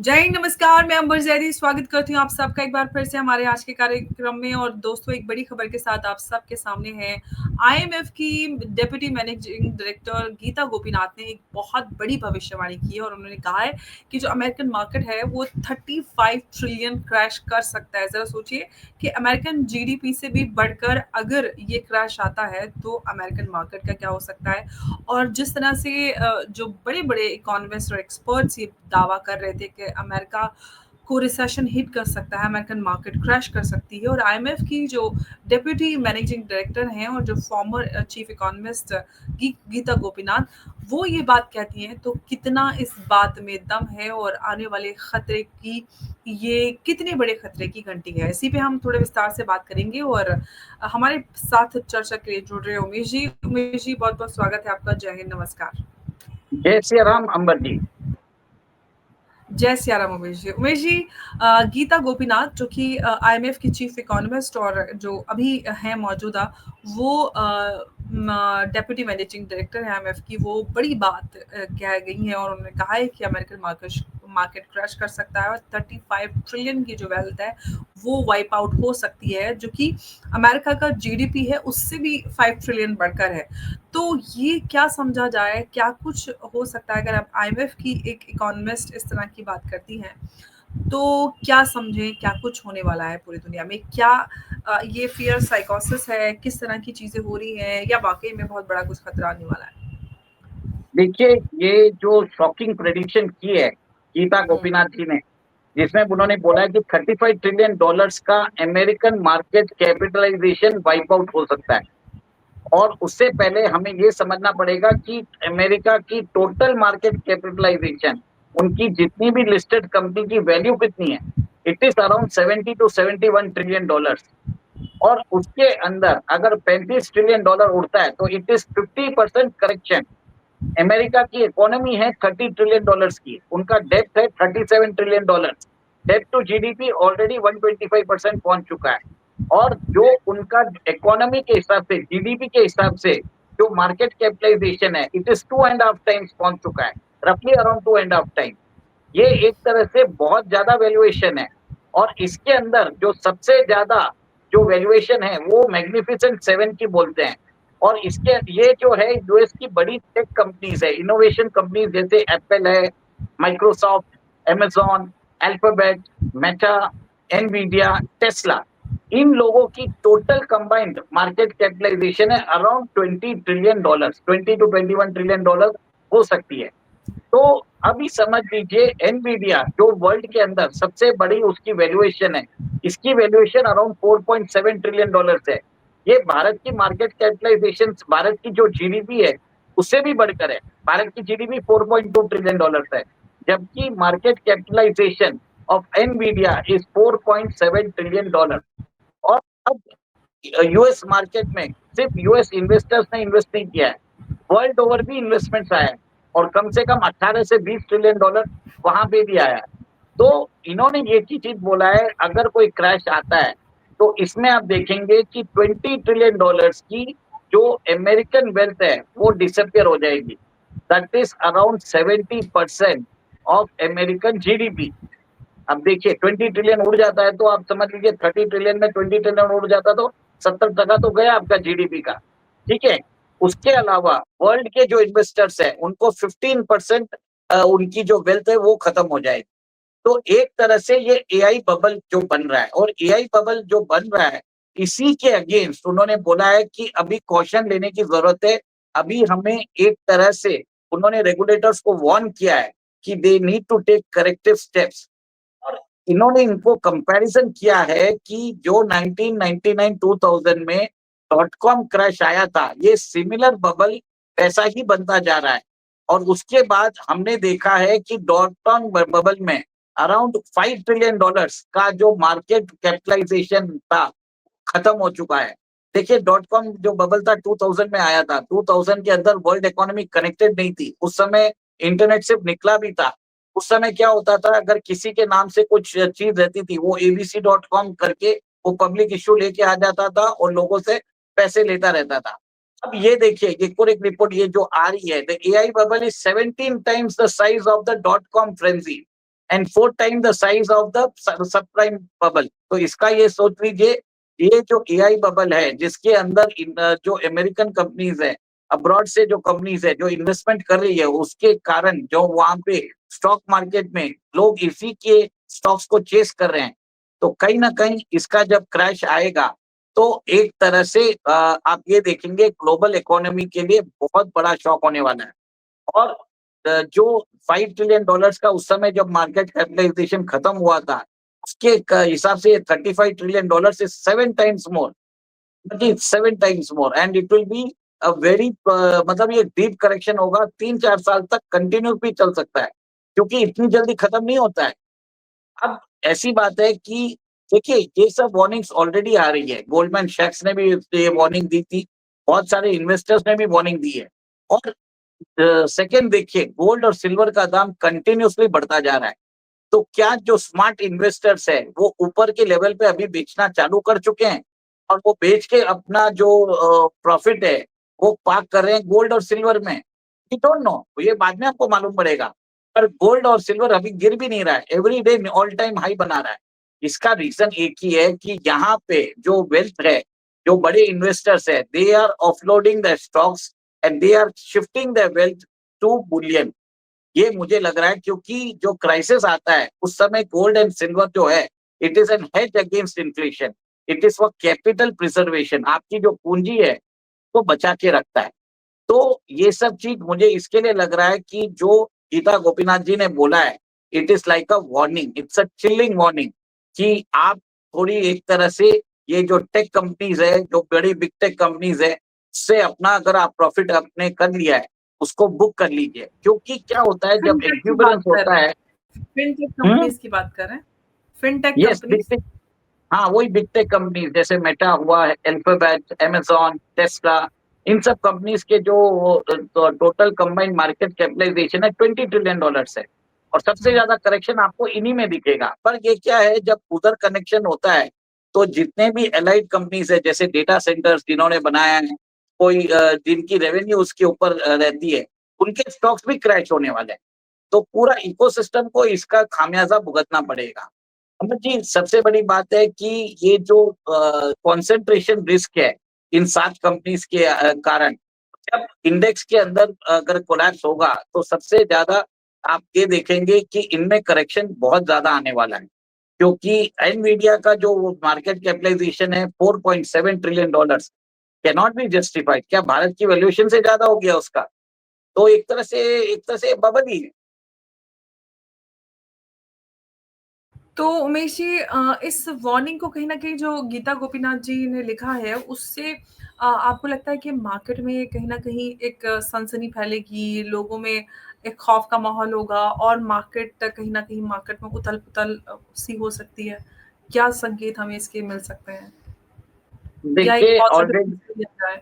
जय हिंद, नमस्कार। मैं अंबर जैदी स्वागत करती हूँ आप सबका एक बार फिर से हमारे आज के कार्यक्रम में। और दोस्तों, एक बड़ी खबर के साथ आप सबके सामने है। आईएमएफ की deputy managing director Gita Gopinath ने एक बहुत बड़ी भविष्यवाणी की है और उन्होंने कहा है कि जो अमेरिकन मार्केट है वो 35 ट्रिलियन क्रैश कर सकता है। जरा सोचिए कि अमेरिकन जीडीपी से भी बढ़कर अगर ये क्रैश आता है तो अमेरिकन मार्केट का क्या हो सकता है। और जिस तरह से जो बड़े बड़े इकोनॉमिस्ट और एक्सपर्ट्स ये दावा कर रहे थे कि अमेरिका को रिसेशन हिट कर सकता है, अमेरिकन मार्केट क्रैश कर सकती है, और आईएमएफ की जो डेप्यूटी मैनेजिंग डायरेक्टर हैं और जो former chief economist Gita Gopinath, वो ये बात कहती हैं, तो कितना इस बात में दम है और आने वाले खतरे की ये कितने बड़े खतरे की घंटी है, इसी पे हम थोड़े विस्तार से बात करेंगे। और हमारे साथ चर्चा के लिए जुड़ रहे हैं उमेश जी। उमेश जी, बहुत बहुत स्वागत है आपका। जय हिंद, नमस्कार। जय श्री राम अंबर जी। जय सिया राम उमेश जी। उमेश जी, गीता गोपीनाथ जो कि आईएमएफ की चीफ इकोनॉमिस्ट और जो अभी हैं मौजूदा, वो डेप्यूटी मैनेजिंग डायरेक्टर है आईएमएफ की, वो बड़ी बात कह गई हैं और उन्होंने कहा है कि अमेरिकन मार्केट क्रैश कर सकता है और 35 ट्रिलियन की जो वेल्थ है वो वाइप आउट हो सकती है, जो कि अमेरिका का जीडीपी है उससे भी 5 ट्रिलियन बढ़कर है। तो ये क्या समझा जाए, क्या कुछ हो सकता है अगर आप आईएमएफ की एक इकोनॉमिस्ट इस तरह की बात करती हैं, तो क्या समझें, क्या कुछ होने वाला है पूरी दुनिया में? क्या ये फियर साइकोसिस है, किस तरह की चीजें हो रही हैं, या वाकई में बहुत बड़ा कुछ खतरा आने वाला है? देखिए, ये जो शॉकिंग प्रेडिक्शन की है गीता हम्म। गोपीनाथ जी ने, जिसमें उन्होंने बोला है कि 35 ट्रिलियन डॉलर्स का American market capitalization wipe out हो सकता है। और उससे पहले हमें ये समझना पड़ेगा कि अमेरिका की टोटल मार्केट कैपिटलाइजेशन, उनकी जितनी भी लिस्टेड कंपनी की वैल्यू कितनी है, it is around 70 to 71 trillion dollars. और उसके अंदर अगर 35 ट्रिलियन डॉलर उड़ता है तो इट इज 50% करेक्शन। अमेरिका की इकोनॉमी है 30 ट्रिलियन डॉलर्स की, उनका डेट है 37 trillion dollar. Debt to GDP already 125% पहुंच चुका है। और जो उनका इकोनॉमी के हिसाब से, जीडीपी के हिसाब से जो मार्केट कैपिटलाइजेशन है, इट इज 2.5 टाइम्स पहुंच चुका है, रफली अराउंड 2.5 टाइम। ये एक तरह से बहुत ज्यादा वैल्यूएशन है। और इसके अंदर जो सबसे ज्यादा जो वैल्यूएशन है वो मैग्निफिसेंट सेवन की बोलते हैं। और इसके ये जो है यूएस की बड़ी टेक कंपनीज है, इनोवेशन कंपनीज, जैसे एप्पल है, Microsoft, Amazon, Alphabet, Meta, Nvidia, Tesla, इन लोगों की टोटल कंबाइंड मार्केट कैपिटलाइजेशन है around 20 trillion dollar, 20 to 21 trillion dollar हो सकती है। तो अभी समझ लीजिए, एनवीडिया जो वर्ल्ड के अंदर सबसे बड़ी उसकी वैल्यूएशन है, इसकी वैल्यूएशन अराउंड 4.7 ट्रिलियन डॉलर है। ये भारत की मार्केट कैपिटलाइजेशन, भारत की जो जीडीपी है उससे भी बढ़कर है। भारत की जीडीपी 4.2 ट्रिलियन डॉलर है, जबकि market capitalization of Nvidia is 4.7 trillion dollar. और अब यूएस मार्केट में सिर्फ यूएस इन्वेस्टर्स ने इन्वेस्ट नहीं किया है, वर्ल्ड ओवर भी इन्वेस्टमेंट्स आया है, और कम से कम 18 से 20 ट्रिलियन डॉलर वहां पे भी आया है। तो इन्होंने ये चीज बोला है, अगर कोई क्रैश आता है तो इसमें आप देखेंगे कि 20 ट्रिलियन डॉलर्स की जो अमेरिकन वेल्थ है वो डिसअपियर हो जाएगी। That is around 70% of American GDP. अब देखिए, 20 ट्रिलियन उड़ जाता है तो आप समझ लीजिए 30 ट्रिलियन में 20 ट्रिलियन उड़ जाता तो 70% तो गया आपका जीडीपी का। ठीक है। उसके अलावा वर्ल्ड के जो इन्वेस्टर्स है उनको 15% उनकी जो वेल्थ है वो खत्म हो जाएगी। तो एक तरह से ये एआई बबल जो बन रहा है, और एआई बबल जो बन रहा है इसी के अगेंस्ट उन्होंने बोला है कि अभी कॉशन लेने की जरूरत है। अभी हमें एक तरह से उन्होंने रेगुलेटर्स को वार्न किया है कि they need to take corrective steps. और इन्होंने इनको कंपैरिजन किया है कि जो 1999-2000 में डॉट कॉम क्रैश आया था, ये सिमिलर बबल वैसा ही बनता जा रहा है। और उसके बाद हमने देखा है कि डॉट कॉम बबल में अराउंड 5 ट्रिलियन डॉलर्स का जो मार्केट कैपिटलाइजेशन था खत्म हो चुका है। देखिए, डॉट कॉम जो बबल था 2000 में आया था, 2000 के अंदर वर्ल्ड इकोनॉमी कनेक्टेड नहीं थी, उस समय इंटरनेट सिर्फ निकला भी था। उस समय क्या होता था, अगर किसी के नाम से कुछ चीज रहती थी वो abc.com करके वो पब्लिक इश्यू लेके आ जाता था और लोगों से पैसे लेता रहता था। अब ये देखिए, ये एक रिपोर्ट ये जो आ रही है, the AI bubble is 17 times the size of the dot com frenzy. And 4 time the size of the sub prime bubble. तो इसका ये सोच लीजिए, ये जो एआई बबल है जिसके अंदर जो अमेरिकन कंपनीज है, अब्रॉड से जो कंपनीज है जो इन्वेस्टमेंट कर रही है, उसके कारण जो वहां पे स्टॉक मार्केट में लोग इसी के स्टॉक्स को चेस कर रहे हैं, तो कहीं ना कहीं इसका जब क्रैश आएगा तो एक तरह से आप ये देखेंगे ग्लोबल इकोनॉमी के लिए बहुत बड़ा शॉक होने वाला है। और जो $5 ट्रिलियन का उस समय जब मार्केट कैपिटलाइजेशन खत्म हुआ था, उसके हिसाब से $35 ट्रिलियन से 7 times more, 7 times more, and it will be a very, मतलब ये डीप करेक्शन होगा, 3-4 साल तक कंटिन्यू भी चल सकता है, क्योंकि इतनी जल्दी खत्म नहीं होता है। अब ऐसी बात है कि देखिए ये सब वार्निंग्स ऑलरेडी आ रही है, गोल्डमैन सैक्स ने भी ये वार्निंग दी थी, बहुत सारे इन्वेस्टर्स ने भी वार्निंग दी है। और सेकंड देखिए, गोल्ड और सिल्वर का दाम कंटिन्यूअसली बढ़ता जा रहा है, तो क्या जो स्मार्ट इन्वेस्टर्स है वो ऊपर के लेवल पे अभी बेचना चालू कर चुके हैं, और वो बेच के अपना जो प्रॉफिट है वो पार्क कर रहे हैं गोल्ड और सिल्वर में? वी डोंट नो, ये बाद में आपको मालूम पड़ेगा। पर गोल्ड और सिल्वर अभी गिर भी नहीं रहा है, every day all time high बना रहा है। इसका रीजन एक ही है कि यहाँ पे जो वेल्थ है, जो बड़े इन्वेस्टर्स है, they are offloading the stocks and they are shifting the wealth to bullion. ये मुझे लग रहा है, क्योंकि जो क्राइसिस आता है उस समय गोल्ड एंड सिल्वर जो है, it is an hedge against inflation, it is for capital preservation, आपकी जो पूंजी है वो बचा के रखता है। तो ये सब चीज मुझे इसके लिए लग रहा है कि जो गीता गोपीनाथ जी ने बोला है, it is like a warning, it's a chilling warning, कि आप थोड़ी एक तरह से ये जो टेक कंपनीज है, जो बड़ी बिग टेक कंपनीज है, उससे अपना अगर आप प्रॉफिट आपने कर लिया है, उसको बुक कर लीजिए, क्योंकि क्या होता है जब फिनटेक की बात एक्यूबरेंस कर होता रहे है। हैं, फिनटेक हम्म। कंपनीज की बात कर रहे हैं, fintech yes, big companies. Tech. हाँ, वही बिग टेक कंपनीज जैसे मेटा हुआ है, अल्फाबेट, अमेज़न, टेस्ला, इन सब कंपनीज के जो टोटल कंबाइंड मार्केट कैपिटलाइजेशन है $20 ट्रिलियन है, और सबसे ज्यादा करेक्शन आपको इन्हीं में दिखेगा। पर ये क्या है, जब उधर कनेक्शन होता है तो जितने भी एलाइड कंपनीज है, जैसे डेटा सेंटर्स जिन्होंने बनाया है, कोई जिनकी रेवेन्यू उसके ऊपर रहती है, उनके स्टॉक्स भी क्रैश होने वाले हैं। तो पूरा इकोसिस्टम को इसका खामियाजा भुगतना पड़ेगा। अमर जी, सबसे बड़ी बात है कि ये जो कंसंट्रेशन रिस्क है इन 7 कंपनीज के कारण, जब इंडेक्स के अंदर अगर कोलैप्स होगा तो सबसे ज्यादा आप ये देखेंगे कि इनमें करेक्शन बहुत ज्यादा आने वाला है, क्योंकि एनवीडिया का जो मार्केट कैपिटलाइजेशन है $4.7 trillion, can not be justified. क्या भारत की वैल्यूएशन से ज्यादा हो गया उसका? तो एक तरह से बबल ही है। तो उमेश जी, इस वार्निंग को कहीं न कहीं जो गीता गोपीनाथ जी ने लिखा है, उससे आपको लगता है कि मार्केट में कहीं न कहीं एक सनसनी फैलेगी, लोगों में एक खौफ का माहौल होगा और मार्केट कहीं न कहीं मार्केट में उथल-पुथल सी हो सकती है? क्या संकेत हमें इसके मिल सकते हैं? या एक देखिए, पॉज़िटिव ऑलरेडी लिया जाए?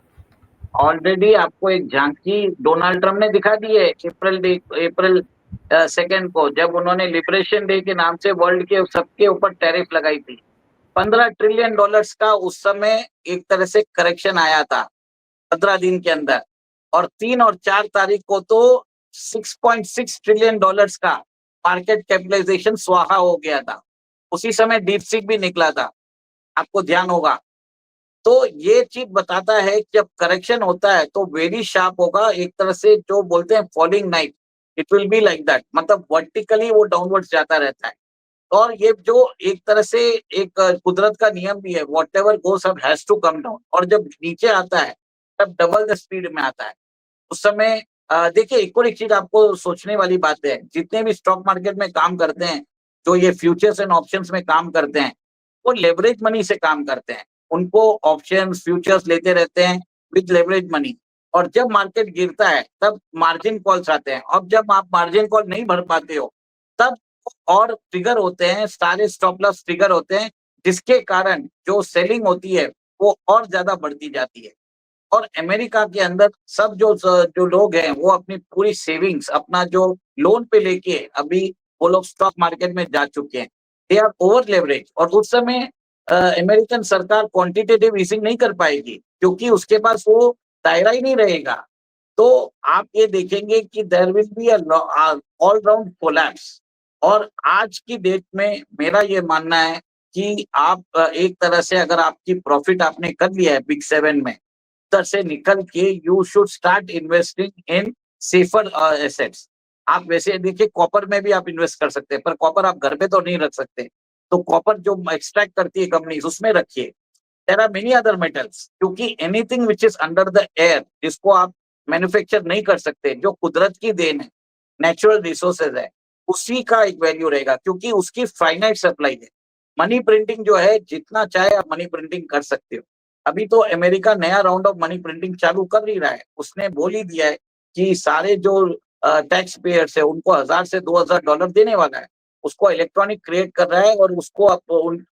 ऑलरेडी आपको एक झांकी डोनाल्ड ट्रम्प ने दिखा दी है, अप्रैल 2 को, जब उन्होंने लिबरेशन डे के नाम से वर्ल्ड के सबके ऊपर टैरिफ लगाई थी। $15 ट्रिलियन का उस समय एक तरह से करेक्शन आया था 15 दिन के अंदर, और 3 और 4 तारीख को तो $6.6 ट्रिलियन का मार्केट कैपिटलाइजेशन स्वाहा हो गया था। उसी समय डीप सीक भी निकला था, आपको ध्यान होगा। तो ये चीज बताता है कि जब करेक्शन होता है तो वेरी शार्प होगा, एक तरह से जो बोलते हैं falling knife, it will be like that, मतलब वर्टिकली वो डाउनवर्ड्स जाता रहता है। और ये जो एक तरह से एक कुदरत का नियम भी है, whatever goes up has to come down, और जब नीचे आता है तब डबल द स्पीड में आता है। उस समय देखिए, एक और एक चीज आपको सोचने वाली बात है, जितने भी स्टॉक मार्केट में काम करते हैं, जो ये फ्यूचर्स एंड ऑप्शंस में काम करते हैं, वो लेवरेज मनी से काम करते हैं। उनको ऑप्शंस फ्यूचर्स लेते रहते हैं विद लेवरेज मनी, और जब मार्केट गिरता है तब मार्जिन कॉल्स आते हैं। अब जब आप मार्जिन कॉल नहीं भर पाते हो, तब और ट्रिगर होते हैं, सारे स्टॉप लॉस ट्रिगर होते हैं, जिसके कारण जो सेलिंग होती है वो और ज्यादा बढ़ती जाती है। और अमेरिका के अंदर सब जो लोग हैं वो अपनी पूरी सेविंग्स, अपना जो लोन पे लेके अभी वो लोग स्टॉक मार्केट में जा चुके हैं, दे आर ओवर लेवरेज। और उस समय अमेरिकन सरकार क्वांटिटेटिव ईजिंग नहीं कर पाएगी, क्योंकि उसके पास वो दायरा ही नहीं रहेगा। तो आप ये देखेंगे कि there will be all round collapse. और आज की डेट में मेरा ये मानना है कि आप एक तरह से अगर आपकी प्रॉफिट आपने कर लिया है बिग 7 में, उधर से निकल के you should start investing in safer assets. आप वैसे देखिए कॉपर में भी आप इन्वेस्ट कर सकते हैं, पर कॉपर आप घर पे तो नहीं रख सकते। तो कॉपर जो एक्सट्रैक्ट करती है कंपनीज उसमें रखिए। There are many other metals, क्योंकि anything which is under the air, जिसको आप मैन्युफैक्चर नहीं कर सकते, जो कुदरत की देन है, नेचुरल रिसोर्सेज है, उसी का एक वैल्यू रहेगा, क्योंकि उसकी फाइनाइट सप्लाई है। मनी प्रिंटिंग जो है, जितना चाहे आप मनी प्रिंटिंग कर सकते हो। अभी तो अमेरिका नया राउंड ऑफ मनी प्रिंटिंग चालू कर ही रहा है। उसने बोल ही दिया है कि सारे जो टैक्स पेयर्स है उनको 1000 से $2000 देने वाला है। उसको इलेक्ट्रॉनिक क्रिएट कर रहा है और उसको उन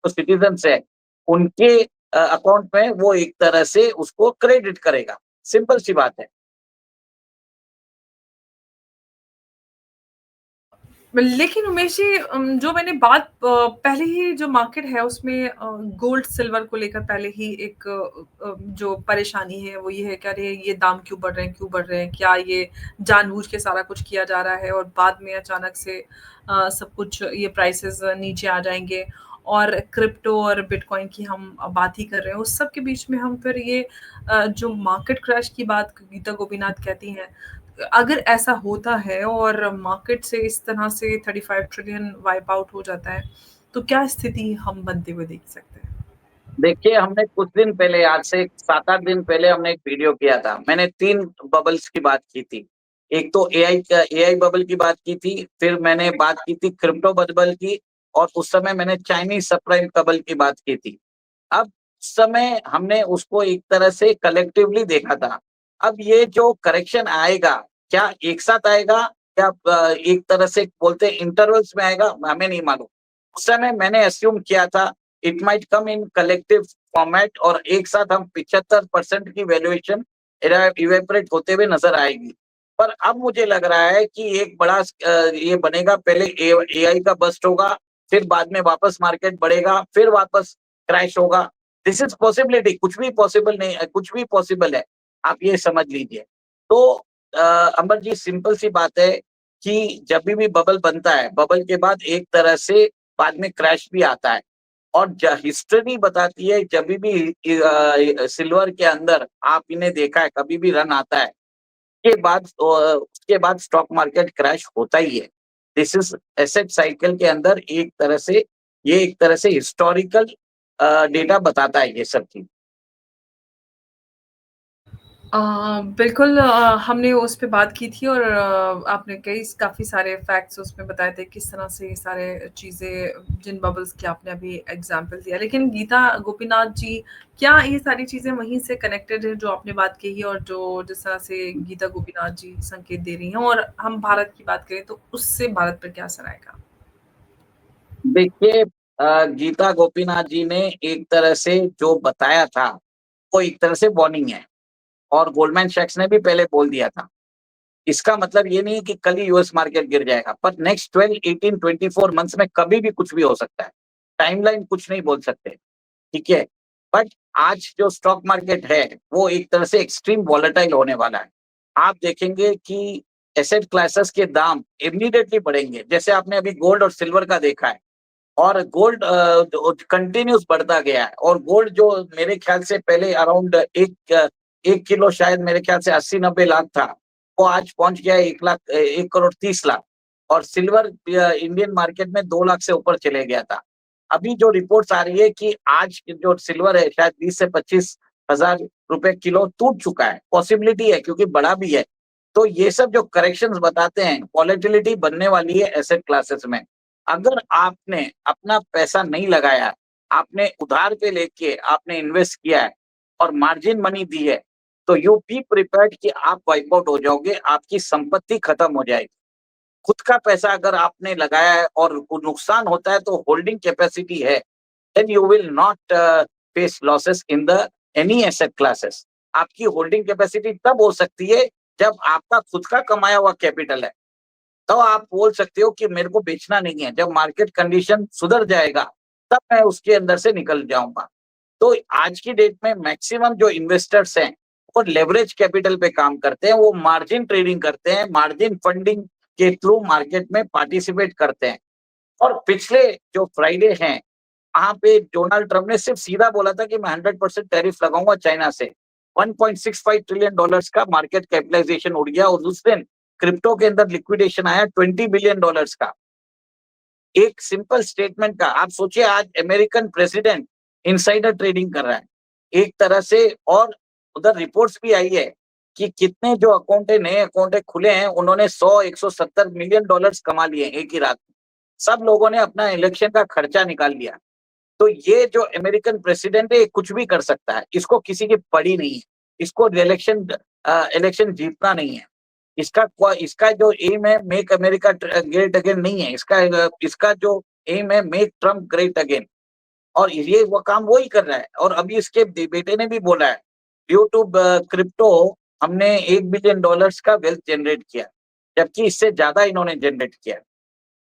सिटीजन्स है उनके अकाउंट में वो एक तरह से उसको क्रेडिट करेगा। सिंपल सी बात है। लेकिन उमेश जी, जो मैंने बात पहले ही जो मार्केट है उसमें गोल्ड सिल्वर को लेकर पहले ही एक जो परेशानी है वो ये है कि अरे ये दाम क्यों बढ़ रहे हैं, क्यों बढ़ रहे हैं, क्या ये जानबूझ के सारा कुछ किया जा रहा है और बाद में अचानक से सब कुछ ये प्राइसेस नीचे आ जाएंगे। और क्रिप्टो और बिटकॉइन की हम बात ही कर रहे हैं, उस सब के बीच में हम फिर ये जो मार्केट क्रैश की बात गीता गोपीनाथ कहती हैं, अगर ऐसा होता है और मार्केट से इस तरह से 35 ट्रिलियन वाइप आउट हो जाता है, तो क्या स्थिति हम बनते हुए देख सकते हैं? देखिए, हमने कुछ दिन पहले, आज से 7-8 दिन पहले हमने एक वीडियो किया था। मैंने 3 बबल्स की बात की थी। एक तो एआई बबल की बात की थी, फिर मैंने बात की थी क्रिप्टो बबल की, और उस समय मैंने चाइनीज़ सबप्राइम बबल की बात की थी। अब उस समय हमने उसको एक तरह से कलेक्टिवली देखा था। अब ये जो करेक्शन आएगा, क्या एक साथ आएगा या एक तरह से बोलते हैं इंटरवल्स में आएगा, हमें नहीं मालूम। उस समय मैंने अस्यूम किया था it might come in collective format, और एक साथ हम 75% की वैल्यूएशन इवेपोरेट होते हुए नजर आएगी। पर अब मुझे लग रहा है कि एक बड़ा ये बनेगा, पहले एआई का बस्ट होगा, फिर बाद में वापस मार्केट बढ़ेगा, फिर वापस क्रैश होगा। दिस इज पॉसिबिलिटी, कुछ भी पॉसिबल नहीं है, कुछ भी पॉसिबल है, आप ये समझ लीजिए। तो अमर जी, सिंपल सी बात है कि जब भी बबल बनता है, बबल के बाद एक तरह से बाद में क्रैश भी आता है। और हिस्ट्री बताती है, जब भी सिल्वर के अंदर आप इन्हें देखा है, कभी भी रन आता है, उसके बाद स्टॉक मार्केट क्रैश होता ही है। दिस इज एसेट साइकिल के अंदर एक तरह से, ये एक तरह से हिस्टोरिकल डेटा बताता है ये सब चीज। अ, बिल्कुल, हमने उस पे बात की थी और आपने कई काफ़ी सारे फैक्ट्स उसमें बताए थे, किस तरह से ये सारे चीज़ें, जिन बबल्स की आपने अभी एग्ज़ाम्पल दिया। लेकिन गीता गोपीनाथ जी, क्या ये सारी चीज़ें वहीं से कनेक्टेड है जो आपने बात कही और जो जिस तरह से गीता गोपीनाथ जी संकेत दे रही हैं, और हम भारत की बात करें तो उससे भारत पर क्या असर आएगा? देखिए, गीता गोपीनाथ जी ने एक तरह से जो बताया था, वो एक तरह से वार्निंग है, और गोल्डमैन सैक्स ने भी पहले बोल दिया था। इसका मतलब ये नहीं है कि कल ही यूएस मार्केट गिर जाएगा, पर नेक्स्ट 12, 18, 24 मंथ्स में कभी भी कुछ भी हो सकता है। टाइमलाइन कुछ नहीं बोल सकते, ठीक है? बट आज जो स्टॉक मार्केट है, वो एक तरह से एक्सट्रीम वॉलेटाइल होने वाला है। आप देखेंगे कि एसेट क्लासेस के दाम इमीडिएटली बढ़ेंगे, जैसे आपने अभी गोल्ड और सिल्वर का देखा है। और गोल्ड कंटिन्यूस बढ़ता गया है, और गोल्ड जो मेरे ख्याल से पहले अराउंड 1 किलो शायद मेरे ख्याल से 80-90 लाख था, वो आज पहुंच गया है 1,30,00,000। और सिल्वर इंडियन मार्केट में 2 लाख से ऊपर चले गया था। अभी जो रिपोर्ट्स आ रही है कि आज जो सिल्वर है शायद 20 से 25 हजार रुपए किलो टूट चुका है। पॉसिबिलिटी है, क्योंकि बड़ा भी है। तो ये सब जो करेक्शंस बताते हैं, वॉलेटिलिटी बनने वाली है एसेट क्लासेस में। अगर आपने अपना पैसा नहीं लगाया, आपने उधार पे लेके आपने इन्वेस्ट किया है और मार्जिन मनी दी है, तो यू बी प्रिपेयर्ड कि आप वाइप आउट हो जाओगे, आपकी संपत्ति खत्म हो जाएगी। खुद का पैसा अगर आपने लगाया है और वो नुकसान होता है, तो होल्डिंग कैपेसिटी है, then you will not face losses in the any asset classes. आपकी होल्डिंग कैपेसिटी तब हो सकती है जब आपका खुद का कमाया हुआ कैपिटल है। तो आप बोल सकते हो कि मेरे को बेचना नहीं है, जब मार्केट कंडीशन सुधर जाएगा तब मैं उसके अंदर से निकल जाऊंगा। तो आज की डेट में मैक्सिमम जो इन्वेस्टर्स हैं, वो लेवरेज कैपिटल पे काम करते हैं, वो मार्जिन ट्रेडिंग करते हैं, मार्जिन फंडिंग के थ्रू मार्केट में पार्टिसिपेट करते हैं। और पिछले जो फ्राइडे हैं, वहाँ पे डोनाल्ड ट्रम्प ने सिर्फ सीधा बोला था कि मैं 100% टैरिफ लगाऊंगा चाइना से। 1.65 ट्रिलियन डॉलर्स का मार्केट कैपिटलाइजेशन उड़ गया और उस दिन क्रिप्टो के अंदर लिक्विडेशन आया 20 बिलियन डॉलर्स का। एक सिंपल स्टेटमेंट का। आप सोचिए आज अमेरिकन प्रेसिडेंट इनसाइडर ट्रेडिंग कर रहा है एक तरह से। और उधर रिपोर्ट्स भी आई है कि कितने जो अकाउंट है, नए अकाउंट है खुले हैं, उन्होंने 100-170 मिलियन डॉलर्स कमा लिए एक ही रात में। सब लोगों ने अपना इलेक्शन का खर्चा निकाल लिया। तो ये जो अमेरिकन प्रेसिडेंट है, ये कुछ भी कर सकता है। इसको किसी की पड़ी नहीं है। इसको इलेक्शन जीतना नहीं है। इसका जो एम है मेक अमेरिका ग्रेट अगेन नहीं है। इसका जो एम है मेक ट्रम्प ग्रेट अगेन। और ये वो काम वो ही कर रहा है। और अभी इसके बेटे ने भी बोला है ड्यू टू क्रिप्टो हमने 1 बिलियन डॉलर्स का वेल्थ जनरेट किया, जबकि इससे ज्यादा इन्होंने जनरेट किया।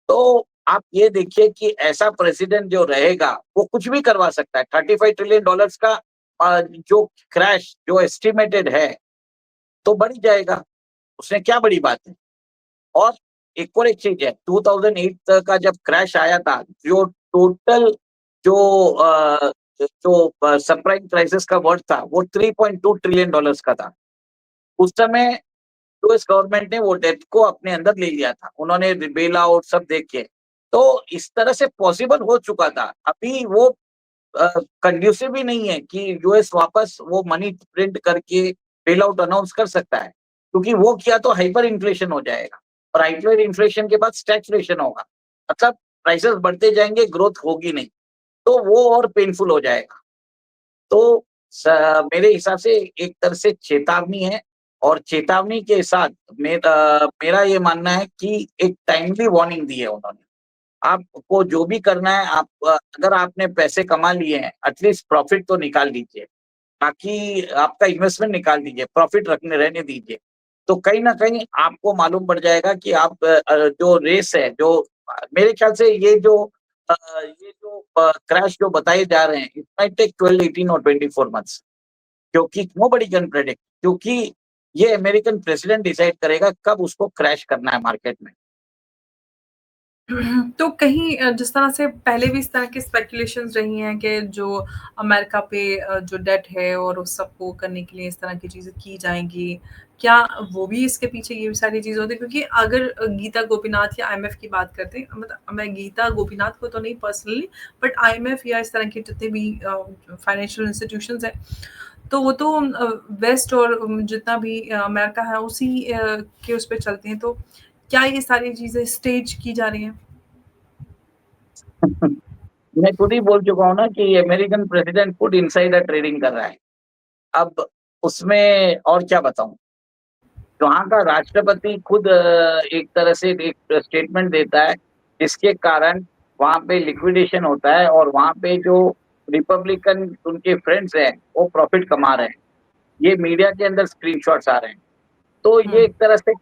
तो आप ये देखिए कि ऐसा प्रेसिडेंट जो रहेगा वो कुछ भी करवा सकता है। 35 ट्रिलियन डॉलर्स का जो क्रैश जो एस्टिमेटेड है तो बढ़ ही जाएगा। उसने क्या बड़ी बात है। और एक चीज है, 2008 का जब क्रैश आया था, जो टोटल जो सबप्राइम क्राइसिस का वर्थ था वो 3.2 ट्रिलियन डॉलर्स का था। उस समय यूएस गवर्नमेंट ने वो डेट को अपने अंदर ले लिया था। उन्होंने बेल आउट सब देखे। तो इस तरह से पॉसिबल हो चुका था। अभी वो कंड्यूसिव ही नहीं है कि यूएस वापस वो मनी प्रिंट करके बेल आउट अनाउंस कर सकता है, क्योंकि वो किया तो हाइपर इन्फ्लेशन हो जाएगा। और हाइपर इन्फ्लेशन के बाद स्टैगफ्लेशन होगा, मतलब प्राइसेस बढ़ते जाएंगे, ग्रोथ होगी नहीं। तो वो और पेनफुल हो जाएगा। तो मेरे हिसाब से एक तरह से चेतावनी है। और चेतावनी के साथ मेरा ये मानना है कि एक टाइमली वार्निंग दी है उन्होंने। आपको जो भी करना है, आप अगर आपने पैसे कमा लिए हैं, एटलीस्ट प्रॉफिट तो निकाल लीजिए। बाकी आपका इन्वेस्टमेंट निकाल दीजिए, प्रॉफिट रखने रहने दीजिए। तो कहीं न कहीं आपको मालूम पड़ जाएगा कि आप जो रेस है, जो मेरे ख्याल से ये जो क्रैश जो बताए जा रहे हैं, इट माइट टेक 12, 18 और 24 मंथ्स। क्योंकि नोबडी कैन प्रेडिक्ट, क्योंकि ये अमेरिकन प्रेसिडेंट डिसाइड करेगा कब उसको क्रैश करना है मार्केट में। तो कहीं जिस तरह से पहले भी इस तरह की स्पेकुलेशंस रही हैं कि जो अमेरिका पे जो डेट है और उस सबको करने के लिए इस तरह की चीज़ें की जाएँगी, क्या वो भी इसके पीछे ये सारी चीज़ें होती हैं? क्योंकि अगर गीता गोपीनाथ या आईएमएफ की बात करते हैं, मतलब मैं गीता गोपीनाथ को तो नहीं पर्सनली, बट आईएमएफ या इस तरह के जितने भी फाइनेंशियल इंस्टीट्यूशंस हैं, तो वो तो वेस्ट और जितना भी अमेरिका है उसी के उस पे चलते हैं। तो क्या ये सारी चीज़ें स्टेज की जा रही हैं? मैं खुद ही बोल चुका हूँ ना कि अमेरिकन प्रेसिडेंट खुद इनसाइडर ट्रेडिंग कर रहा है। अब उसमें और क्या बताऊँ? वहाँ का राष्ट्रपति खुद एक तरह से एक स्टेटमेंट देता है, जिसके कारण वहाँ पे लिक्विडेशन होता है और वहाँ पे जो रिपब्लिकन उनके फ्रेंड्स हैं, वो प्रॉफिट कमा रहे हैं। ये मीडिया के अंदर स्क्रीनशॉट्स आ रहे हैं। तो हुँ। ये एक तरह से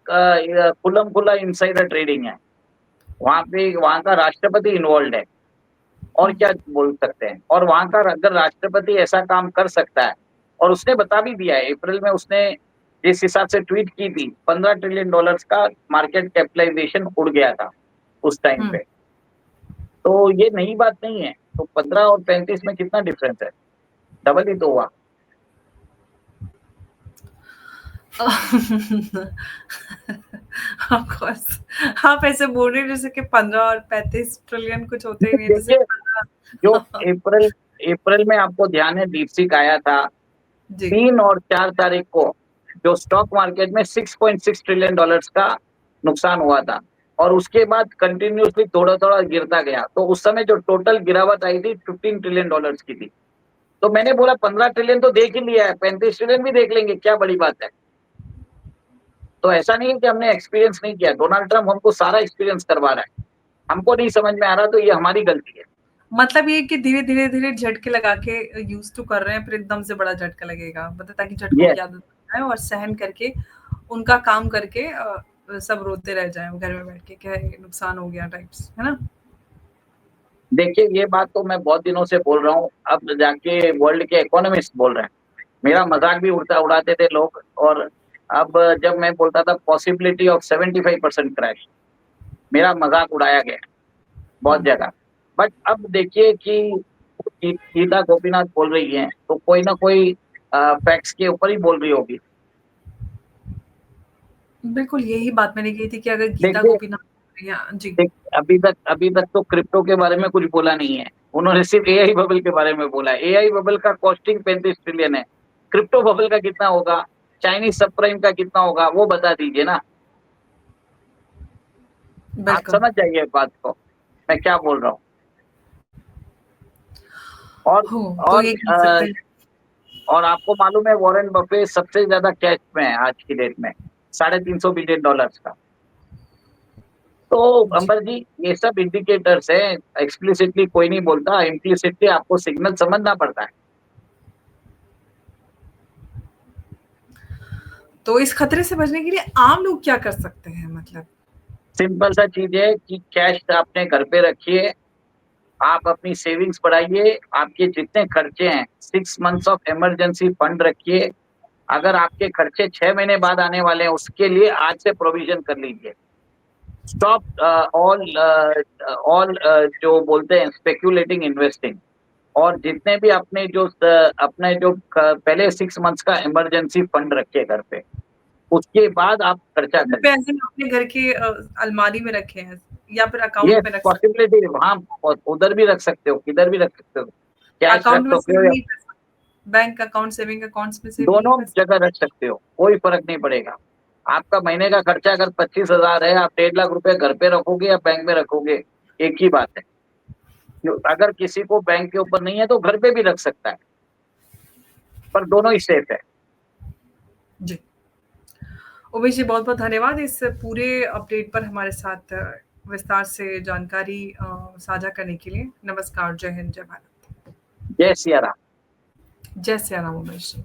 खुल्लम-खुल्ला इनसाइडर ट्रेडिंग है। वहाँ का राष्ट्रपति इन्वॉल्व्ड है। और हुँ। क्या बोल सकते हैं। और वहाँ का अगर राष्ट्रपति ऐसा काम कर सकता है, और उसने बता भी दिया है, अप्रैल में उसने जिस हिसाब से ट्वीट की थी, 15 ट्रिलियन डॉलर्स का मार्केट कैपिटलाइजेशन उड़ गया था उस टाइम हुँ। पे। तो ये नई बात नहीं है। तो 15 और 35 में कितना डिफरेंस है? डबल ही तो हुआ। ऑफ कोर्स आप ऐसे बोल रहे हो जैसे कि 15 और 35 ट्रिलियन कुछ होते ही नहीं है, जैसे देखिए, जो 15 अप्रैल अप्रैल में आपको ध्यान है डीपसीक आया था, जी। 3 और 4 तारीख को जो स्टॉक मार्केट में 6.6 ट्रिलियन डॉलर्स का नुकसान हुआ था। और उसके बाद कंटिन्यूअसली थोड़ा-थोड़ा गिरता गया। तो उस समय जो टोटल गिरावट आई थी 15 ट्रिलियन डॉलर्स की थी। तो मैंने बोला 15 ट्रिलियन तो देख ही लिया है, 35 ट्रिलियन भी देख लेंगे, क्या बड़ी बात है। तो ऐसा नहीं है कि हमने एक्सपीरियंस नहीं किया। डोनाल्ड ट्रम्प हमको सारा एक्सपीरियंस करवा रहा है। हमको नहीं समझ में आ रहा तो ये हमारी गलती है। मतलब ये कि धीरे-धीरे झटके लगा के यूज़ टू कर रहे हैं, फिर एकदम से बड़ा झटका लगेगा। मतलब ताकि झटकों येस। की आदत बन जाए और सहन करके उनका काम करके सब रोते रह जाएँ घर में बैठ के, क्या है नुकसान हो गया टाइप्स, है ना? देखिए, ये बात तो मैं बहुत दिनों से बोल रहा हूँ, अब जाके वर्ल्ड के इकोनॉमिस्ट बोल रहे हैं। मेरा मज़ाक भी उड़ाते थे लोग। और अब जब मैं बोलता था पॉसिबिलिटी ऑफ 75% क्रैश, मेरा मजाक उड़ाया गया बहुत जगह। बट अब देखिए कि गीता गोपीनाथ बोल रही हैं तो कोई ना कोई फैक्ट्स के ऊपर ही बोल रही होगी। बिल्कुल यही बात मैंने की थी कि अगर गीता देखिए गोपीनाथ जी अभी तक तो क्रिप्टो के बारे में कुछ बोला नहीं है, उन्होंने सिर्फ एआई बबल के बारे में बोला है। एआई बबल का कॉस्टिंग 35 ट्रिलियन है, क्रिप्टो बबल का कितना होगा, चाइनीज सब प्राइम का कितना होगा, वो बता दीजिए ना। आप बिल्कुल। समझ जाइए बात को मैं क्या बोल रहा हूँ। और हो तो और ये कह सकते हैं। और आपको मालूम है वॉरेन बफे सबसे ज्यादा कैश में है आज की डेट में, $350 बिलियन का। तो जी अंबर जी ये सब इंडिकेटर्स है, एक्सप्लिसिटली कोई नहीं बोलता, इम्प्लिसिटली आपको सिग्नल समझना पड़ता है। तो इस खतरे से बचने के लिए आम लोग क्या कर सकते हैं मतलब? सिंपल सा चीज है कि कैश अपने घर पे रखिए, आप अपनी सेविंग्स बढ़ाइए, आपके जितने खर्चे हैं 6 मंथ्स ऑफ इमरजेंसी फंड रखिए। अगर आपके खर्चे 6 महीने बाद आने वाले हैं उसके लिए आज से प्रोविजन कर लीजिए। स्टॉप ऑल जो बोलते हैं स्पेक्यूलेटिंग इन्वेस्टिंग। और जितने भी अपने जो पहले 6 मंथ्स का इमरजेंसी फंड रखिए घर पे, उसके बाद आप खर्चा करिए। पैसे अपने घर के अलमारी में रखे हैं या फिर ये अकाउंट में रख सकते पॉसिबिलिटी वहां उधर भी रख सकते हो, किधर भी रख सकते हो, हैं? कैश रख अकाउंट में सकते सेव हो या नहीं कर सकते, बैंक अकाउंट सेविंग अकाउंट्स में सेव नहीं दोनों कर जगह रख सकते हो, कोई फर्क नहीं पड़ेगा। आपका महीने का खर्चा अगर 25,000 है, आप 1.5 लाख रुपए घर पे रखोगे या बैंक में रखोगे, एक ही बात है। अगर किसी को बैंक के ऊपर नहीं है तो घर पे भी रख सकता है, पर दोनों ही सेफ है। जी। उमेश जी बहुत बहुत धन्यवाद इस पूरे अपडेट पर हमारे साथ विस्तार से जानकारी साझा करने के लिए। नमस्कार, जय हिंद, जय भारत। जय सिया राम। जय सिया राम उमेश जी।